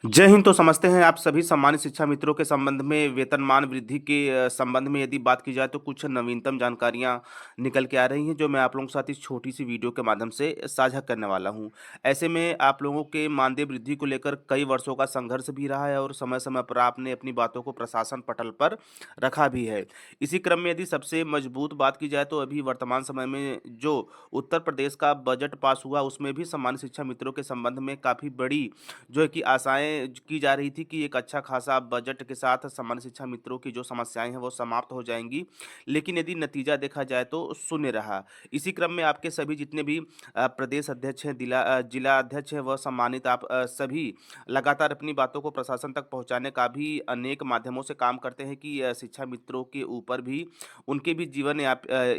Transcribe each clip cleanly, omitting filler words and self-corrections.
जय हिंद। तो समझते हैं आप सभी सम्मानित शिक्षा मित्रों के संबंध में वेतनमान वृद्धि के संबंध में यदि बात की जाए तो कुछ नवीनतम जानकारियां निकल के आ रही हैं जो मैं आप लोगों के साथ इस छोटी सी वीडियो के माध्यम से साझा करने वाला हूं। ऐसे में आप लोगों के मानदेय वृद्धि को लेकर कई वर्षों का संघर्ष भी रहा है और समय समय पर आपने अपनी बातों को प्रशासन पटल पर रखा भी है। इसी क्रम में यदि सबसे मजबूत बात की जाए तो अभी वर्तमान समय में जो उत्तर प्रदेश का बजट पास हुआ उसमें भी सम्मानित शिक्षा मित्रों के संबंध में काफ़ी बड़ी जो है कि आशाएँ की जा रही थी कि एक अच्छा खासा बजट के साथ सामान्य शिक्षा मित्रों की जो समस्याएँ हैं वो समाप्त हो जाएँगी। लेकिन यदि नतीजा देखा जाए तो शून्य रहा। इसी क्रम में आपके सभी जितने भी प्रदेश अध्यक्ष हैं, जिला अध्यक्ष हैं, वह सम्मानित आप सभी लगातार अपनी बातों को प्रशासन तक पहुँचाने का भी अनेक माध्यमों से काम करते हैं कि शिक्षा मित्रों के ऊपर भी उनके भी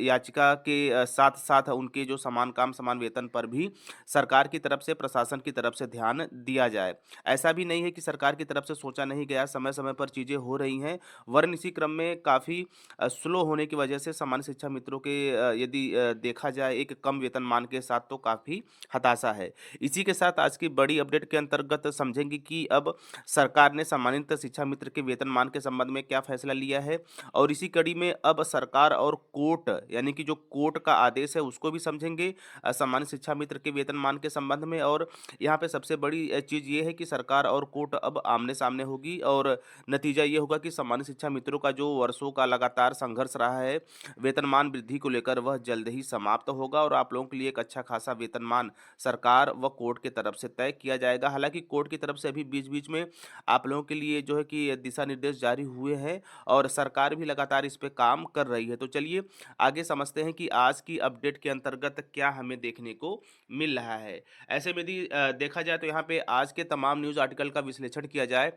याचिका के साथ-साथ उनके जो समान काम समान वेतन पर भी सरकार की तरफ से, प्रशासन की तरफ से ध्यान दिया जाए। ऐसा भी नहीं है कि सरकार की तरफ से सोचा नहीं गया, समय-समय पर चीज़ें हो रही हैं, वरन इसी क्रम में काफ़ी स्लो होने की वजह से सामान्य शिक्षा मित्रों के यदि देखा जाए एक कम वेतनमान के साथ तो काफ़ी हताशा है। इसी के साथ आज की बड़ी अपडेट के अंतर्गत समझेंगे कि अब सरकार ने सम्मानित शिक्षा मित्र के वेतनमान के संबंध में क्या फैसला लिया है और इसी कड़ी में अब सरकार और कोर्ट यानी कि जो कोर्ट का आदेश है उसको भी समझेंगे सामान्य शिक्षा मित्र के वेतनमान के संबंध में। और यहाँ पे सबसे बड़ी चीज़ ये है कि सरकार और कोर्ट अब आमने-सामने होगी और नतीजा ये होगा कि सामान्य शिक्षा मित्रों का जो वर्षों का लगातार संघर्ष रहा है, वेतनमान वृद्धि को लेकर वह जल्द ही समाप्त होगा और आप लोगों के लिए एक अच्छा खासा वेतनमान सरकार व कोर्ट की तरफ से तय किया जाएगा। हालाँकि कोर्ट की तरफ से अभी बीच-बीच में आप लोगों के लिए जो है कि दिशा निर्देश जारी हुए हैं और सरकार भी लगातार इस पे काम कर रही है। तो चलिए आगे समझते हैं कि आज की अपडेट के अंतर्गत क्या हमें देखने को मिल रहा है। ऐसे में यदि देखा जाए तो यहाँ पे आज के तमाम न्यूज़ आर्टिकल का विश्लेषण किया जाए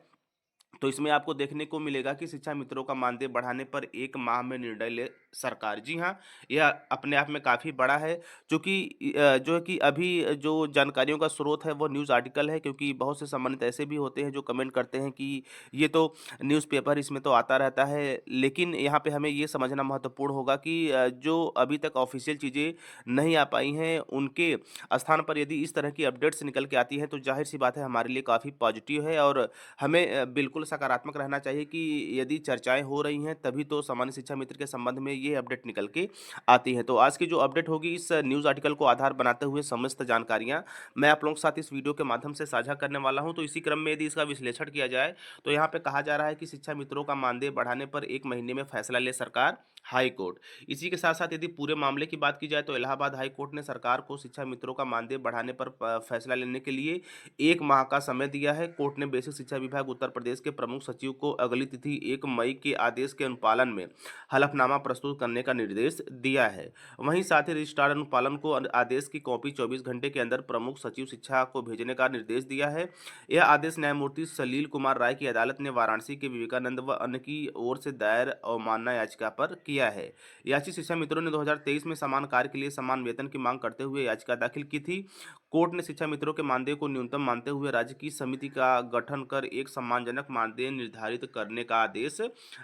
तो इसमें आपको देखने को मिलेगा कि शिक्षा मित्रों का मानदेय बढ़ाने पर 1 माह में निर्णय ले सरकार। जी हाँ, यह अपने आप में काफ़ी बड़ा है क्योंकि जो है कि अभी जो जानकारियों का स्रोत है वो न्यूज़ आर्टिकल है, क्योंकि बहुत से संबंधित ऐसे भी होते हैं जो कमेंट करते हैं कि ये तो न्यूज़पेपर, इसमें तो आता रहता है। लेकिन यहाँ पे हमें ये समझना महत्वपूर्ण होगा कि जो अभी तक ऑफ़िशियल चीज़ें नहीं आ पाई हैं, उनके स्थान पर यदि इस तरह की अपडेट्स निकल के आती हैं तो ज़ाहिर-सी बात है हमारे लिए काफ़ी पॉजिटिव है और हमें बिल्कुल सकारात्मक रहना चाहिए कि यदि चर्चाएँ हो रही हैं तभी तो सामान्य शिक्षा मित्र के संबंध में ये अपडेट निकल के आती है। तो आज की जो अपडेट होगी इस न्यूज़ आर्टिकल को आधार बनाते हुए समस्त जानकारियाँ मैं आप लोगों के साथ इस वीडियो के माध्यम से साझा करने वाला हूँ। तो इसी क्रम में यदि इसका विश्लेषण किया जाए तो यहाँ पे कहा जा रहा है कि शिक्षा मित्रों का मानदेय बढ़ाने पर 1 महीने में फैसला ले सरकार, हाई कोर्ट। इसी के साथ-साथ यदि पूरे मामले की बात की जाए तो इलाहाबाद हाई कोर्ट ने सरकार को शिक्षा मित्रों का मानदेय बढ़ाने पर फैसला लेने के लिए 1 माह का समय दिया है। कोर्ट ने बेसिक शिक्षा विभाग उत्तर प्रदेश के प्रमुख सचिव को अगली तिथि 1 मई के आदेश के अनुपालन में हलफनामा प्रस्तुत करने का निर्देश दिया है। वहीं साथ ही रजिस्ट्रार अनुपालन को आदेश की कॉपी 24 घंटे के अंदर प्रमुख सचिव शिक्षा को भेजने का निर्देश दिया है। यह आदेश न्यायमूर्ति सलील कुमार राय की अदालत ने वाराणसी के विवेकानंद व अन्य की ओर से दायर अवमानना याचिका पर किया है। याची शिक्षा मित्रों ने 2023 में समान कार्य के लिए समान वेतन की मांग करते हुए याचिका दाखिल की थी। कोर्ट ने शिक्षा मित्रों के मानदेय को न्यूनतम मानते हुए राज्य की समिति का गठन कर एक सम्मानजनक मानदेय निर्धारित करने का आदेश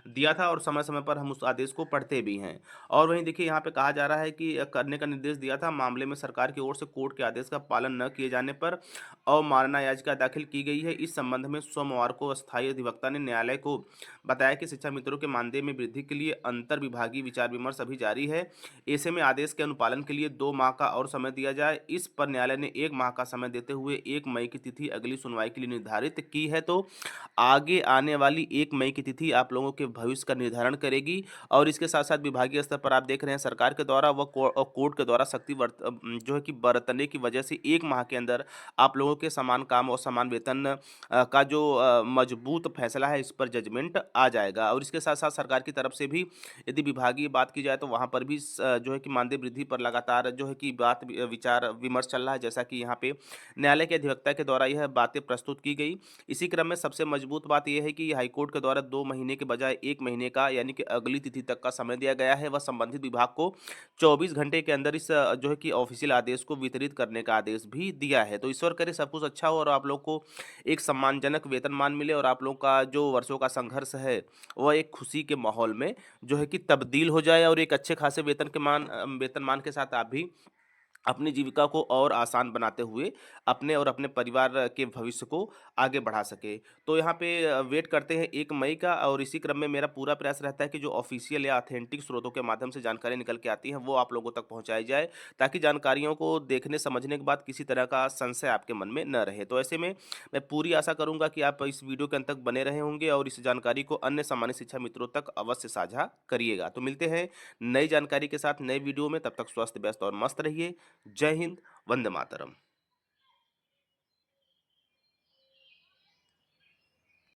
दिया था और समय-समय पर हम उस आदेश को पढ़ते भी हैं। और वहीं देखिए यहाँ पे कहा जा रहा है कि करने का निर्देश दिया था, मामले में सरकार की ओर से कोर्ट के आदेश का पालन न किए जाने पर अवमानना याचिका दाखिल की गई है। इस संबंध में सोमवार को स्थायी अधिवक्ता ने न्यायालय को बताया कि शिक्षा मित्रों के मानदेय में वृद्धि के लिए अंतर विभागीय विचार विमर्श अभी जारी है। ऐसे में आदेश के अनुपालन के लिए 2 माह का और समय दिया जाए। इस पर न्यायालय ने 1 माह का समय देते हुए 1 मई की तिथि अगली सुनवाई के लिए निर्धारित की है। तो आगे आने वाली 1 मई की तिथि आप लोगों के भविष्य का निर्धारण करेगी और इसके साथ-साथ विभागीय स्तर पर आप देख रहे हैं सरकार के द्वारा व कोर्ट के द्वारा सख्ती जो है कि बरतने की वजह से 1 माह के अंदर आप लोगों के समान काम और समान वेतन का जो मजबूत फैसला है इस पर जजमेंट आ जाएगा। और इसके साथ-साथ सरकार की तरफ से भी यदि विभागीय बात की जाए तो वहाँ पर भी जो है कि मानदेय वृद्धि पर लगातार जो है कि विचार विमर्श चल रहा है, जैसा कि यहाँ पे न्यायालय के अधिवक्ता के द्वारा यह बातें प्रस्तुत की गई। इसी क्रम में सबसे मजबूत बात यह है कि हाईकोर्ट के द्वारा 2 महीने के बजाय 1 महीने का यानी कि अगली तिथि तक का समय दिया गया है। वह संबंधित विभाग को 24 घंटे के अंदर इस जो है कि ऑफिशियल आदेश को वितरित करने का आदेश भी दिया है। तो ईश्वर करे सब कुछ अच्छा हो और आप लोग को एक सम्मानजनक वेतनमान मिले और आप लोग का जो वर्षों का संघर्ष है वह एक खुशी के माहौल में जो है कि तब्दील हो जाए और एक अच्छे खासे वेतनमान के साथ आप भी अपनी जीविका को और आसान बनाते हुए अपने और अपने परिवार के भविष्य को आगे बढ़ा सके। तो यहाँ पे वेट करते हैं 1 मई का, और इसी क्रम में मेरा पूरा प्रयास रहता है कि जो ऑफ़िशियल या ऑथेंटिक स्रोतों के माध्यम से जानकारी निकल के आती है, वो आप लोगों तक पहुँचाई जाए, ताकि जानकारियों को देखने समझने के बाद किसी तरह का संशय आपके मन में न रहे। तो ऐसे में मैं पूरी आशा करूँगा कि आप इस वीडियो के अंत तक बने रहे होंगे और इस जानकारी को अन्य सामान्य शिक्षा मित्रों तक अवश्य साझा करिएगा। तो मिलते हैं नई जानकारी के साथ नए वीडियो में, तब तक स्वस्थ, व्यस्त और मस्त रहिए। जय हिंद, वंदे मातरम।